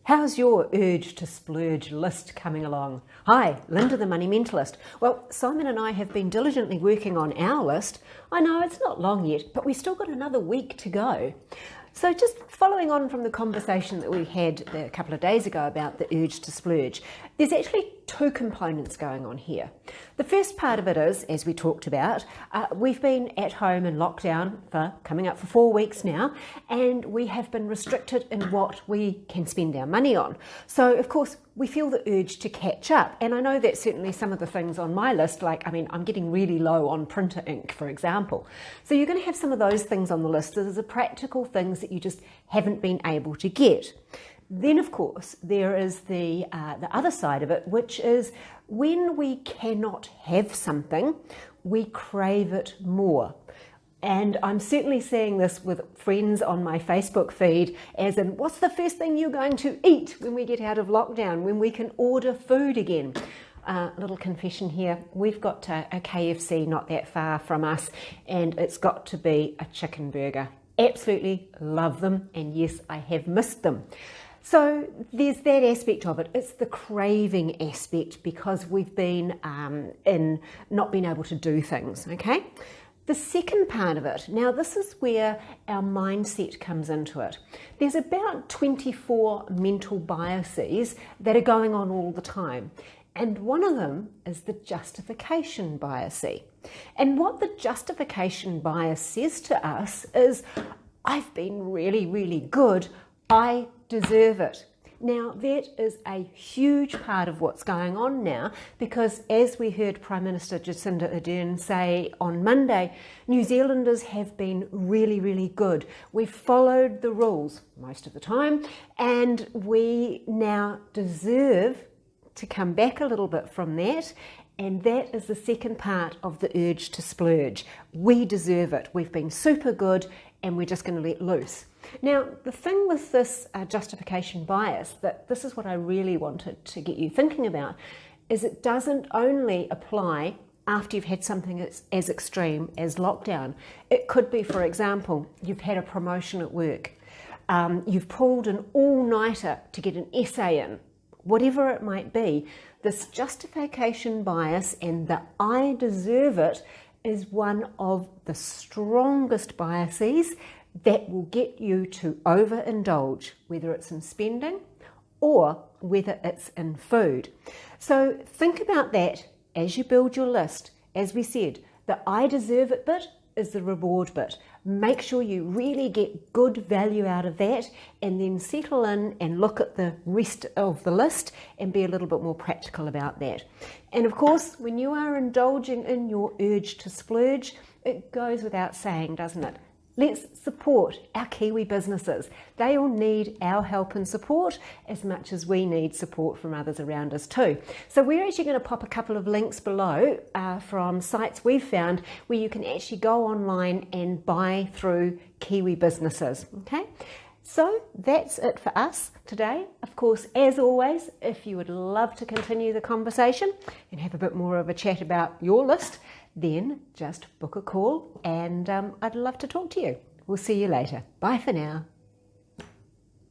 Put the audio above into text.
How's your urge to splurge list coming along? Hi, Linda the Money Mentalist. Well, Simon and I have been diligently working on our list. I know it's not long yet, but we've still got another week to go. So just following on from the conversation that we had a couple of days ago about the urge to splurge, there's actually two components going on here. The first part of it is, as we talked about, we've been at home in lockdown for coming up for 4 weeks now, and we have been restricted in what we can spend our money on. So, of course, we feel the urge to catch up. And I know that certainly some of the things on my list, I'm getting really low on printer ink, for example. So you're going to have some of those things on the list. There's the practical things that you just haven't been able to get. Then, of course, there is the other side of it, which is when we cannot have something, we crave it more. And I'm certainly seeing this with friends on my Facebook feed, as in, what's the first thing you're going to eat when we get out of lockdown, when we can order food again? Little confession here, we've got a KFC not that far from us, and it's got to be a chicken burger. Absolutely love them, and yes, I have missed them. So there's that aspect of it. It's the craving aspect because we've been in not being able to do things, okay? The second part of it, now this is where our mindset comes into it. There's about 24 mental biases that are going on all the time. And one of them is the justification bias. And what the justification bias says to us is, I've been really, really good. I deserve it. Now, that is a huge part of what's going on now because, as we heard Prime Minister Jacinda Ardern say on Monday, New Zealanders have been really, really good. We've followed the rules most of the time, and we now deserve to come back a little bit from that. And that is the second part of the urge to splurge. We deserve it. We've been super good, and we're just going to let loose. Now, the thing with this justification bias, that this is what I really wanted to get you thinking about, is it doesn't only apply after you've had something as extreme as lockdown. It could be, for example, you've had a promotion at work. You've pulled an all-nighter to get an essay in. Whatever it might be, this justification bias and the I deserve it is one of the strongest biases that will get you to overindulge, whether it's in spending or whether it's in food. So think about that as you build your list. As we said, the I deserve it bit is the reward bit. Make sure you really get good value out of that and then settle in and look at the rest of the list and be a little bit more practical about that. And of course, when you are indulging in your urge to splurge, it goes without saying, doesn't it? Let's support our Kiwi businesses. They all need our help and support as much as we need support from others around us too. So we're actually going to pop a couple of links below from sites we've found where you can actually go online and buy through Kiwi businesses. Okay? So that's it for us today. Of course, as always, if you would love to continue the conversation and have a bit more of a chat about your list, then just book a call and I'd love to talk to you. We'll see you later. Bye for now.